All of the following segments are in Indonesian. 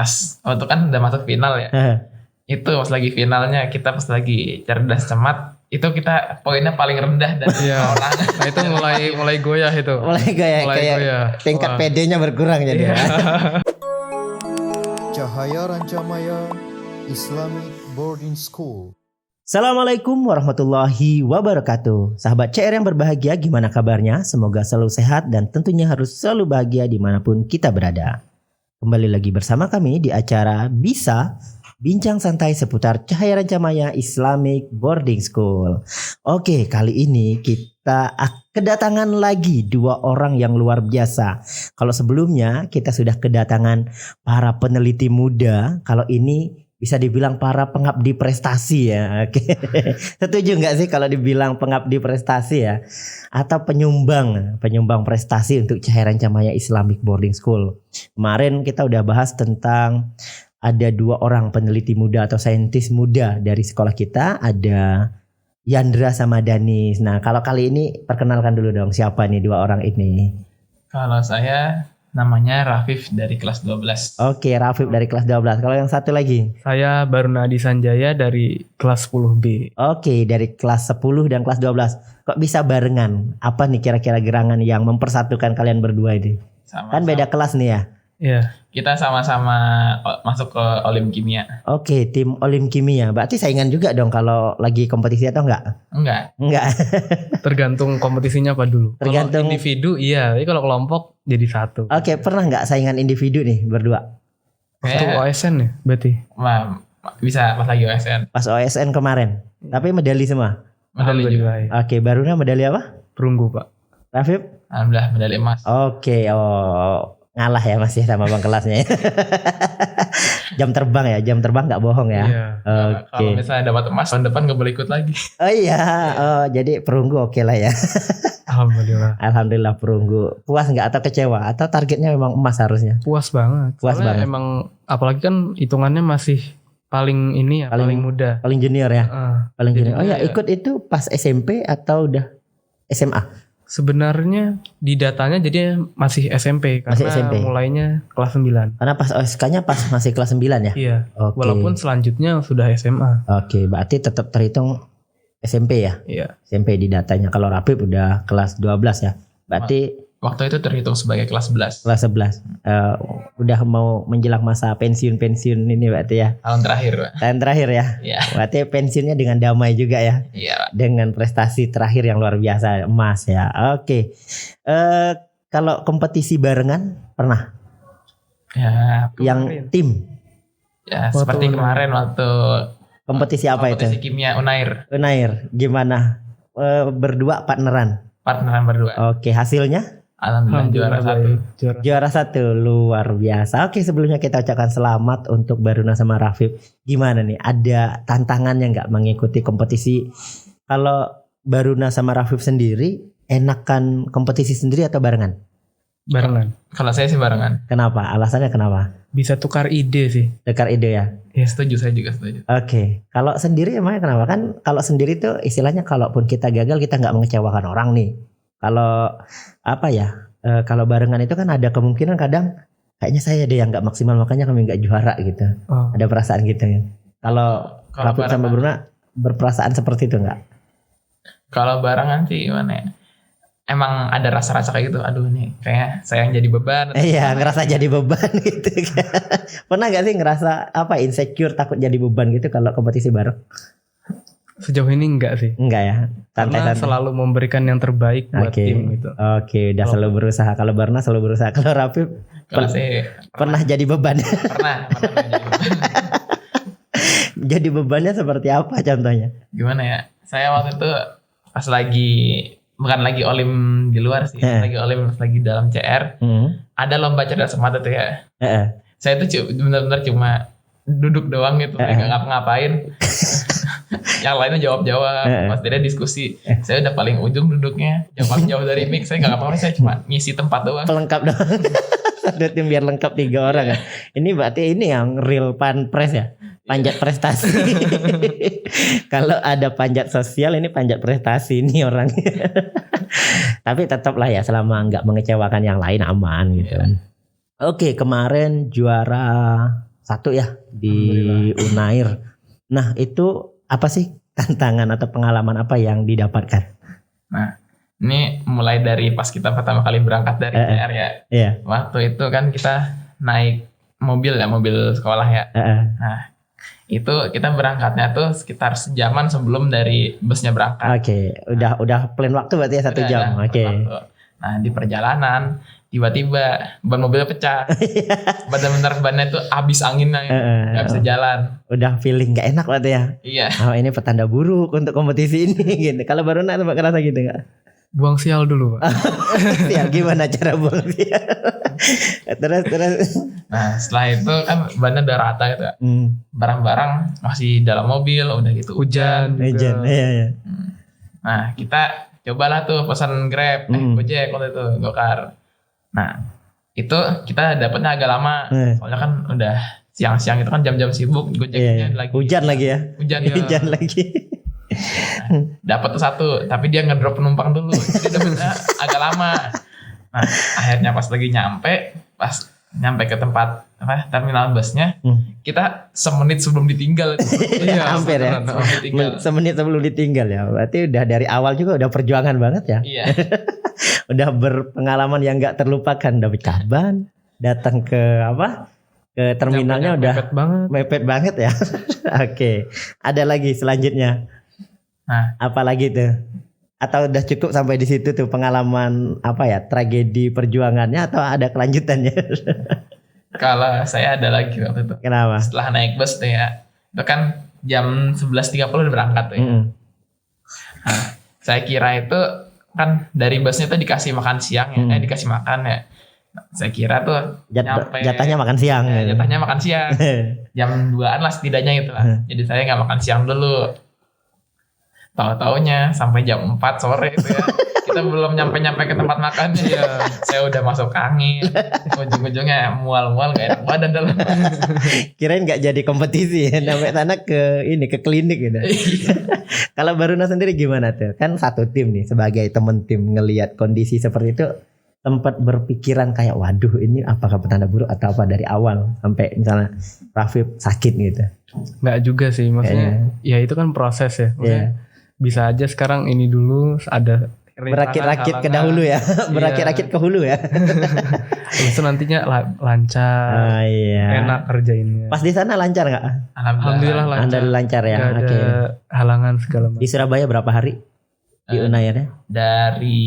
pas waktu kan udah masuk final ya. Itu pas lagi finalnya kita pas lagi cerdas cermat itu kita poinnya paling rendah dari orang. Nah itu mulai goyah itu. Mulai kayak goyah. Tingkat PD-nya berkurang jadi. Cahaya Rancamaya Islamic Boarding School. Assalamualaikum warahmatullahi wabarakatuh. Sahabat CR yang berbahagia, gimana kabarnya? Semoga selalu sehat dan tentunya harus selalu bahagia dimanapun kita berada. Kembali lagi bersama kami di acara Bisa Bincang Santai seputar Cahaya Rancamaya Islamic Boarding School. Oke, kali ini kita kedatangan lagi dua orang yang luar biasa. Kalau sebelumnya kita sudah kedatangan para peneliti muda, kalau ini bisa dibilang para pengabdi prestasi ya. Oke. Setuju nggak sih kalau dibilang pengabdi prestasi ya? Atau penyumbang prestasi untuk Cahaya Rancamaya Islamic Boarding School. Kemarin kita udah bahas tentang ada dua orang peneliti muda atau saintis muda dari sekolah kita. Ada Yandra sama Danis. Nah kalau kali ini perkenalkan dulu dong, siapa nih dua orang ini? Kalau saya namanya Rafif dari kelas 12. Oke, Rafif dari kelas 12. Kalau yang satu lagi? Saya Barunadi Sanjaya dari kelas 10B. Oke, dari kelas 10 dan kelas 12. Kok bisa barengan? Apa nih kira-kira gerangan yang mempersatukan kalian berdua ini? Kan beda kelas nih ya? Iya. Kita sama-sama masuk ke Olim Kimia. Oke, tim Olim Kimia. Berarti saingan juga dong kalau lagi kompetisi atau enggak? Enggak. Tergantung kompetisinya apa dulu. Tergantung kalau individu iya, tapi kalau kelompok jadi satu. Oke, pernah enggak saingan individu nih berdua? Waktu OSN ya berarti? Bisa pas lagi OSN. Pas OSN kemarin. Tapi medali semua? Medali juga. Oke, Baruna medali apa? Perunggu, Pak. Rafif? Alhamdulillah medali emas. Oke, ngalah ya masih sama bang kelasnya. Jam terbang nggak bohong ya. Iya. Oke. Kalau misalnya dapat emas tahun depan nggak boleh ikut lagi. Oh iya, jadi perunggu oke lah ya. Alhamdulillah perunggu. Puas nggak atau kecewa atau targetnya memang emas harusnya? Puas banget. Puas banget. Emang apalagi kan hitungannya masih paling ini ya, paling muda, paling junior ya. Paling junior. Oh ya, ikut itu pas SMP atau udah SMA? Sebenarnya di datanya jadi masih SMP karena mulainya kelas 9. Karena pas OSK-nya pas masih kelas 9 ya? Iya. Okay. Walaupun selanjutnya sudah SMA. Oke, berarti tetap terhitung SMP ya? Iya. SMP di datanya. Kalau Rafif udah kelas 12 ya. Berarti waktu itu terhitung sebagai kelas 11. Kelas 11. Udah mau menjelang masa pensiun ini berarti ya. Tahun terakhir, Pak. Tahun terakhir ya. Iya. Berarti pensiunnya dengan damai juga ya. Iya, Pak. Dengan prestasi terakhir yang luar biasa, emas ya. Oke. Kalau kompetisi barengan pernah? Ya, yang tim? Ya, seperti kemarin waktu kompetisi apa itu? Kompetisi kimia Unair. Unair. Gimana? Berdua partneran berdua. Oke, hasilnya? Alhamdulillah Juara satu, luar biasa. Oke, sebelumnya kita ucapkan selamat untuk Baruna sama Rafif. Gimana nih? Ada tantangannya nggak mengikuti kompetisi? Kalau Baruna sama Rafif sendiri, enakan kompetisi sendiri atau barengan? Barengan. Kalau saya sih barengan. Kenapa? Alasannya kenapa? Bisa tukar ide sih. Tukar ide ya? Ya setuju, saya juga setuju. Oke. Kalau sendiri emangnya kenapa? Kan kalau sendiri tuh istilahnya kalaupun kita gagal kita nggak mengecewakan orang nih. Kalau apa ya? Kalau barengan itu kan ada kemungkinan kadang kayaknya saya deh yang nggak maksimal makanya kami nggak juara gitu. Ada perasaan gitu ya. Kalau Rafif sama Bruna berperasaan seperti itu nggak? Kalau barengan sih gimana ya? Emang ada rasa-rasa kayak gitu. Aduh nih kayaknya saya yang jadi beban. Iya, ngerasa jadi beban gitu. Pernah nggak sih ngerasa apa insecure, takut jadi beban gitu kalau kompetisi bareng? Sejauh ini enggak sih. Enggak ya. Karena selalu memberikan yang terbaik buat tim gitu. Oke, udah selalu berusaha. Kalau Barna selalu berusaha. Kalau Rafif pernah jadi beban. Pernah jadi beban. Jadi bebannya seperti apa contohnya? Gimana ya? Saya waktu itu pas bukan lagi Olim di luar sih, lagi Olim lagi dalam CR. Ada lomba cerdas cermat itu ya. Saya tuh benar-benar cuma duduk doang gitu, nggak ngapa-ngapain. Yang lainnya jawab-jawab, pas dia diskusi. Saya udah paling ujung duduknya, jauh dari mic. Saya nggak ngapa-ngapain, saya cuma ngisi tempat doang. Pelengkap doang. Satu tim biar lengkap 3 orang ya. Ini berarti ini yang real panpres ya, panjat prestasi. Kalau ada panjat sosial, ini panjat prestasi ini orangnya. Tapi tetap lah ya, selama nggak mengecewakan yang lain aman gitu kan. Oke, kemarin juara 1 ya di Unair. Nah itu apa sih tantangan atau pengalaman apa yang didapatkan? Nah ini mulai dari pas kita pertama kali berangkat dari CR ya. Iya. Waktu itu kan kita naik mobil sekolah ya. Nah itu kita berangkatnya tuh sekitar sejaman sebelum dari busnya berangkat. Oke, udah plan waktu berarti ya 1 jam. Oke. Nah di perjalanan tiba-tiba ban mobilnya pecah. Benar-benar bannya itu habis anginnya, nggak bisa jalan. Udah feeling nggak enak berarti ya. Iya. Oh ini petanda buruk untuk kompetisi ini gitu. Kalau baru naik sempat kerasa gitu nggak? Buang sial dulu, Pak. Sial, gimana cara buang sial? terus. Nah setelah itu kan bannya udah rata gitu. Barang-barang masih dalam mobil, udah gitu Hujan. Iya. Nah kita cobalah tuh pesan Grab, Gojek waktu itu, Gokar. Nah itu kita dapatnya agak lama, soalnya kan udah siang-siang itu kan jam-jam sibuk, Gojeknya lagi hujan lagi ya. Hujan lagi. Nah, dapat tuh 1, tapi dia ngedrop penumpang dulu, jadi dapatnya agak lama. Nah akhirnya pas nyampe ke tempat terminal busnya, kita semenit sebelum ditinggal. Iya, hampir ya. Semenit sebelum ditinggal ya. Berarti udah dari awal juga udah perjuangan banget ya. Iya. Udah berpengalaman yang nggak terlupakan. Udah berkaban, datang ke terminalnya udah mepet banget ya. Oke. Ada lagi selanjutnya. Nah, apa lagi tuh? Atau udah cukup sampai di situ tuh pengalaman tragedi perjuangannya atau ada kelanjutannya? Kalau saya ada lagi waktu itu. Kenapa? Setelah naik bus tuh ya, itu kan jam 11.30 udah berangkat tuh ya. Nah, saya kira itu kan dari busnya tuh dikasih makan siang ya, dikasih makan ya. Nah, saya kira tuh jatahnya makan siang. Jatahnya makan siang. Jam 2-an lah setidaknya gitu lah. Jadi saya nggak makan siang dulu. Tahu-taunya sampai jam 4 sore itu ya. Kita belum nyampe ke tempat makan ya. Saya udah masuk angin. Ujung-ujungnya mual-mual gak enak badan dalam. Kirain gak jadi kompetisi ya. Sampai sana ke klinik gitu. Kalau Baruna sendiri gimana tuh? Kan satu tim nih, sebagai temen tim ngelihat kondisi seperti itu, sempat berpikiran kayak waduh ini apakah petanda buruk atau apa dari awal sampai misalnya Rafif sakit gitu? Nggak juga sih, maksudnya ya itu kan proses ya. Maksudnya bisa aja sekarang ini dulu ada berakit-rakit ke dahulu ya. Berakit-rakit ke hulu ya. Itu nantinya lancar. Enak kerjainnya. Pas di sana lancar nggak? Alhamdulillah lancar ya. Gak ada halangan segala macam. Di Surabaya berapa hari di Unair ya? Dari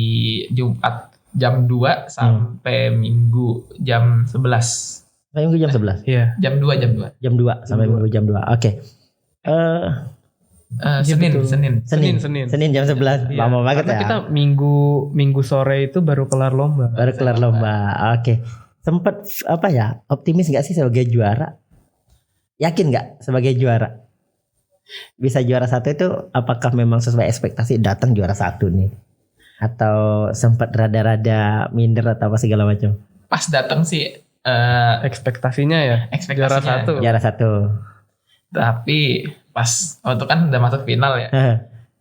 Jumat jam 2 sampai Minggu jam 11. Sampai Minggu jam 11? Iya. Jam 2 Jam 2 sampai Minggu jam 2. Oke. Senin jam 11. Lama banget. Karena kita minggu sore itu baru kelar lomba. Oke. Sempet optimis gak sih sebagai juara? Yakin gak sebagai juara? Bisa juara 1 itu apakah memang sesuai ekspektasi datang juara 1 nih? Atau sempat rada-rada minder atau apa segala macam? Pas datang sih ekspektasinya ya juara 1. Tapi pas waktu kan udah masuk final ya.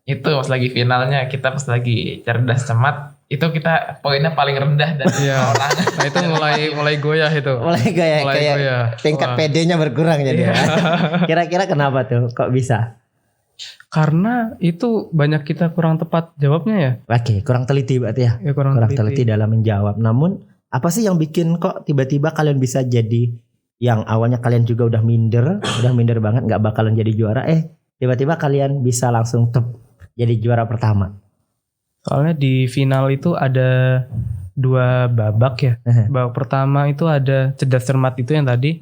Itu pas lagi finalnya kita pas lagi cerdas cermat itu kita poinnya paling rendah dari orang. Nah itu mulai goyah itu. Mulai goyah. Tingkat PD-nya berkurang jadi. Kira-kira kenapa tuh? Kok bisa? Karena itu banyak kita kurang tepat jawabnya ya. Oke, kurang teliti berarti ya. Kurang teliti dalam menjawab. Namun apa sih yang bikin kok tiba-tiba kalian bisa jadi yang awalnya kalian juga udah minder banget nggak bakalan jadi juara, tiba-tiba kalian bisa langsung jadi juara pertama? Soalnya di final itu ada 2 babak ya. Babak pertama itu ada cerdas cermat itu yang tadi.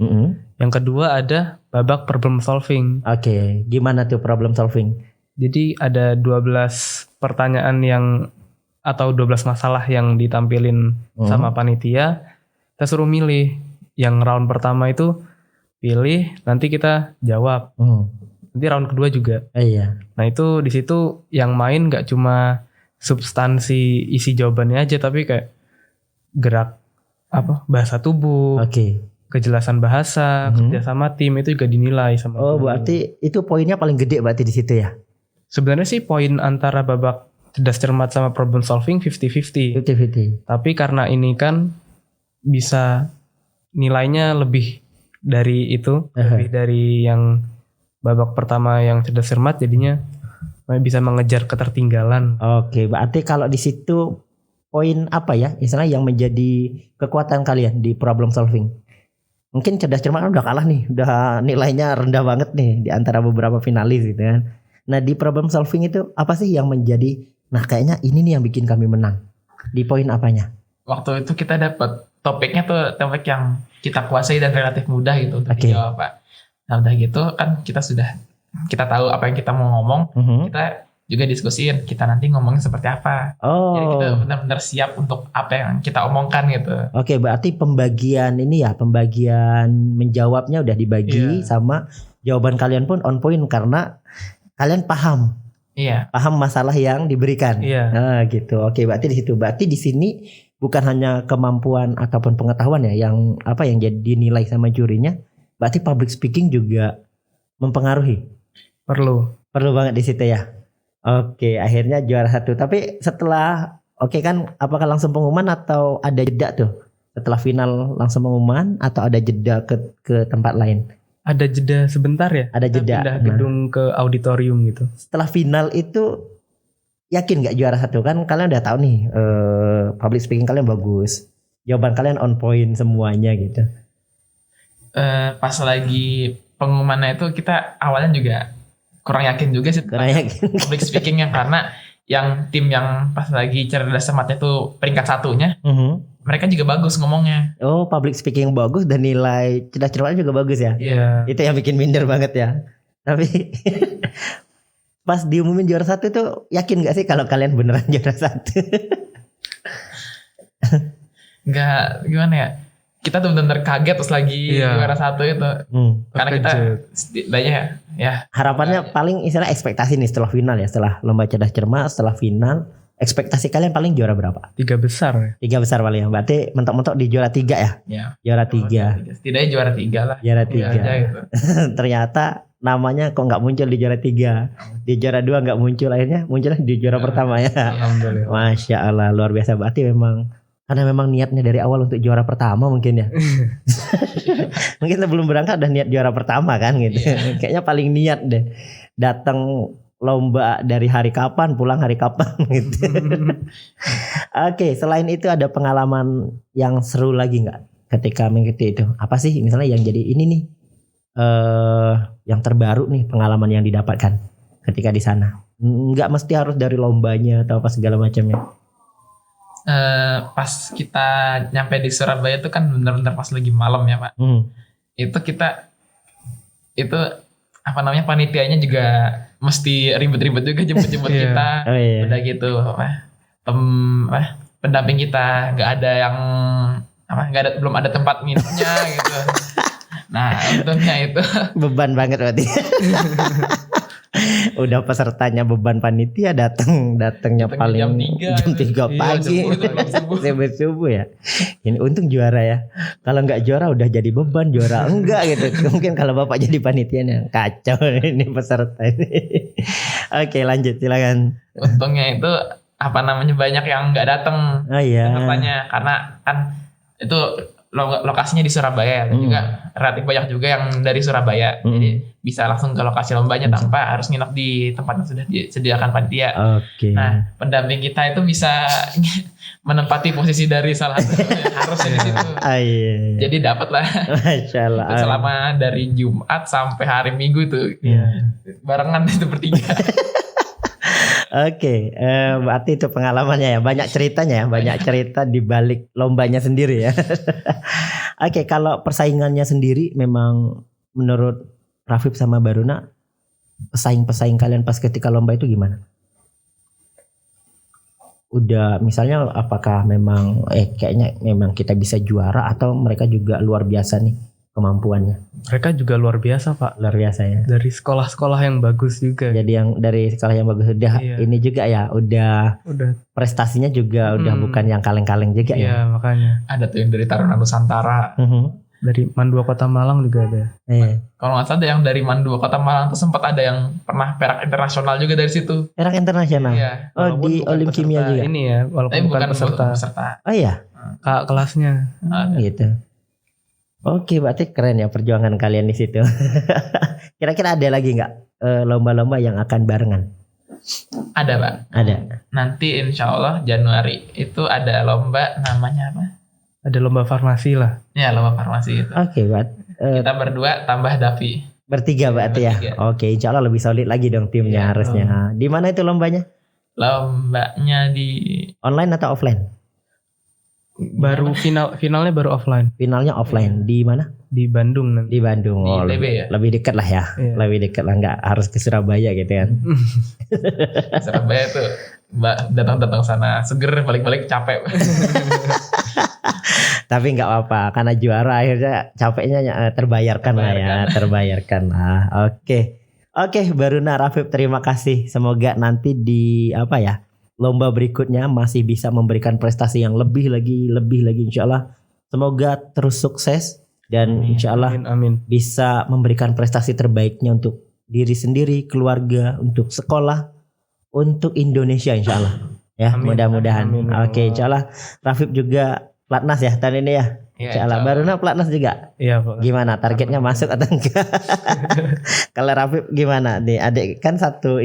Yang kedua ada babak problem solving. Oke, gimana tuh problem solving? Jadi ada 12 pertanyaan atau 12 masalah yang ditampilin sama panitia. Kita suruh milih. Yang round pertama itu pilih, nanti kita jawab. Nanti round kedua juga. Iya. Nah itu di situ yang main nggak cuma substansi isi jawabannya aja, tapi kayak gerak bahasa tubuh, kejelasan bahasa, kerja sama tim itu juga dinilai sama. Berarti itu poinnya paling gede berarti di situ ya? Sebenarnya sih poin antara babak cerdas cermat sama problem solving 50-50. Tapi karena ini kan bisa nilainya lebih dari itu, lebih dari yang babak pertama yang cerdas cermat, jadinya bisa mengejar ketertinggalan. Oke, berarti kalau di situ poin apa ya, istilahnya yang menjadi kekuatan kalian di problem solving? Mungkin cerdas cermat kan udah kalah nih, udah nilainya rendah banget nih di antara beberapa finalis gitu kan. Nah di problem solving itu apa sih yang menjadi, nah kayaknya ini nih yang bikin kami menang? Di poin apanya? Waktu itu kita dapat topiknya tuh topik yang kita kuasai dan relatif mudah gitu untuk dijawab Pak. Nah udah gitu kan kita tahu apa yang kita mau ngomong, kita juga diskusiin kita nanti ngomongin seperti apa. Jadi kita benar-benar siap untuk apa yang kita omongkan gitu. Oke, berarti pembagian menjawabnya udah dibagi sama jawaban kalian pun on point karena kalian paham. Iya. Paham masalah yang diberikan. Iya. Nah, gitu. Oke, berarti di situ. Berarti di sini bukan hanya kemampuan ataupun pengetahuan ya yang jadi dinilai sama jurinya. Berarti public speaking juga mempengaruhi. Perlu banget di situ ya. Oke, akhirnya juara 1. Tapi setelah kan apakah langsung pengumuman atau ada jeda tuh? Setelah final langsung pengumuman atau ada jeda ke tempat lain? Ada jeda sebentar ya? Ada jeda. Pindah gedung ke auditorium gitu. Setelah final itu yakin gak juara 1? Kan kalian udah tahu nih public speaking kalian bagus. Jawaban kalian on point semuanya gitu. Pas lagi pengumumannya itu kita awalnya juga kurang yakin juga sih public speaking yang karena yang tim yang pas lagi cerdas cermatnya itu peringkat 1-nya mereka juga bagus ngomongnya. Oh, public speaking bagus dan nilai cerdas cermatnya juga bagus ya. Iya. Itu yang bikin minder banget ya. Tapi pas diumumin juara 1 itu yakin gak sih kalau kalian beneran juara 1? Enggak, gimana ya? Kita tuh benar-benar kaget terus lagi juara 1 itu. Karena kita setidaknya ya. Harapannya paling istilah ekspektasi nih setelah final ya, setelah lomba cerdas cermat, setelah final, ekspektasi kalian paling juara berapa? 3 besar. 3 besar paling ya. Berarti mentok-mentok di juara 3 ya? Ya. Juara 3. Setidaknya juara 3 lah. Juara 3. Gitu. Ternyata namanya kok nggak muncul di juara 3. Di juara 2 nggak muncul, akhirnya munculnya di juara pertama ya. Alhamdulillah. Masya Allah, luar biasa. Berarti karena memang niatnya dari awal untuk juara pertama mungkin ya. Mungkin sebelum berangkat udah niat juara pertama kan gitu. Kayaknya paling niat deh. Datang lomba dari hari kapan, pulang hari kapan gitu. Oke, selain itu ada pengalaman yang seru lagi nggak ketika mengikuti itu? Apa sih misalnya yang jadi ini nih yang terbaru nih pengalaman yang didapatkan ketika di sana? Nggak mesti harus dari lombanya atau apa segala macamnya. Pas kita nyampe di Surabaya itu kan benar-benar pas lagi malam ya Pak. Itu panitianya juga mesti ribet-ribet juga jemput-jemput kita. Udah gitu pendamping kita nggak ada yang belum ada tempat minumnya gitu. Nah untungnya itu beban banget berarti. Udah pesertanya beban panitia datangnya paling jam 3 pagi sampai subuh ya. Ini untung juara ya. Kalau nggak juara udah jadi beban, juara enggak gitu. Mungkin kalau bapak jadi panitianya kacau ini peserta ini. Oke, lanjut silakan. Untungnya itu banyak yang nggak datang pesertanya karena kan itu lokasinya di Surabaya dan juga relatif banyak juga yang dari Surabaya. Jadi bisa langsung ke lokasi lombanya tanpa harus nginep di tempat yang sudah disediakan panitia. Nah, pendamping kita itu bisa menempati posisi dari salah satu yang harusnya di situ. Jadi dapat lah. Masya Allah. Selama dari Jumat sampai hari Minggu itu barengan itu bertiga. Oke, berarti itu pengalamannya ya, banyak ceritanya ya, banyak cerita di balik lombanya sendiri ya. Oke, kalau persaingannya sendiri memang menurut Rafif sama Baruna, pesaing-pesaing kalian pas ketika lomba itu gimana? Udah misalnya apakah memang kayaknya memang kita bisa juara atau mereka juga luar biasa nih kemampuannya? Mereka juga luar biasa Pak. Luar biasa ya. Dari sekolah-sekolah yang bagus juga. Jadi yang dari sekolah yang bagus udah ini juga ya, udah prestasinya juga udah bukan yang kaleng-kaleng juga ya. Iya makanya. Ada tuh yang dari Taruna Nusantara. Dari Mandua Kota Malang juga ada. Kalau nggak salah ada yang dari Mandua Kota Malang tuh sempat ada yang pernah perak internasional juga dari situ. Perak internasional. Iya. Oh di Olim Kimia juga. Ini ya, walaupun bukan peserta. Oh iya. Kak kelasnya. Gitu. Oke, berarti keren ya perjuangan kalian di situ. Kira-kira ada lagi nggak lomba-lomba yang akan barengan? Ada Pak. Ada. Nanti insya Allah Januari itu ada lomba namanya apa? Ada lomba farmasi lah. Ya lomba farmasi itu. Oke, buat Kita berdua tambah Davi. bertiga berarti ya. Bertiga. Oke, insya Allah lebih solid lagi dong timnya Iya. harusnya. Di mana itu lombanya? Lombanya di Online atau offline? Baru finalnya baru offline Finalnya offline. Di mana? di Bandung nanti. Di Bandung. Di Oh, ITB ya? lebih dekat lah ya. Iya. Lebih dekat lah, nggak harus ke Surabaya gitu kan. Surabaya tuh datang sana seger balik-balik capek. Tapi nggak apa-apa karena juara akhirnya capeknya terbayarkan lah ya, terbayarkan lah. Oke, Baruna Rafif terima kasih. Semoga nanti di lomba berikutnya masih bisa memberikan prestasi yang lebih lagi insyaallah. Semoga terus sukses dan insyaallah Amin. bisa memberikan prestasi terbaiknya untuk diri sendiri, keluarga, untuk sekolah, untuk Indonesia insyaallah. Ya, Amin. mudah-mudahan. Amin. Oke, insyaallah Rafif juga platnas ya tahun ini ya. Iya, Insyaallah. Baruna platnas juga. Iya Pak. Gimana targetnya masuk atau enggak? Kalau Rafif gimana nih? Adik kan satu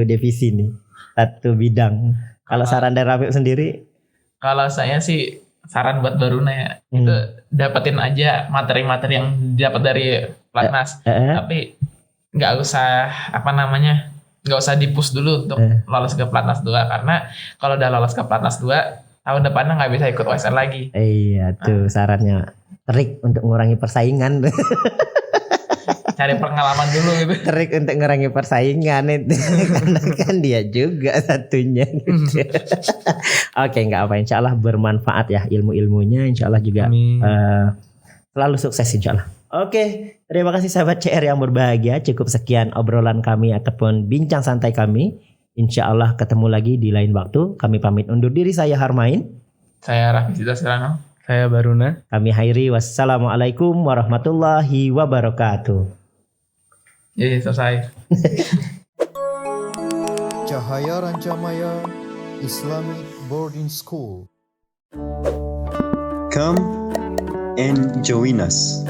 divisi nih. Satu bidang. Kalau saran dari Rafif sendiri? Kalau saya sih saran buat Baruna ya, itu dapetin aja materi-materi yang didapat dari Platnas. Tapi nggak usah nggak usah di-push dulu untuk lolos ke Platnas 2, karena kalau udah lolos ke Platnas 2 tahun depannya nggak bisa ikut OSR lagi. Iya tuh sarannya, trik untuk mengurangi persaingan. Cari pengalaman dulu gitu. Trik untuk mengurangi persaingan itu. Karena kan dia juga satunya gitu. Oke, nggak apa, insyaallah bermanfaat ya ilmu-ilmunya, insyaallah juga selalu sukses insyaallah. Oke, terima kasih sahabat CR yang berbahagia. Cukup sekian obrolan kami ataupun bincang santai kami. Insyaallah ketemu lagi di lain waktu. Kami pamit undur diri, saya Harmain. Saya Raffi Cita Sirano. Saya Baruna. Kami Hairi. Wassalamualaikum warahmatullahi wabarakatuh. Jadi selesai. Cahaya Rancamaya Islamic Boarding School. Come and join us.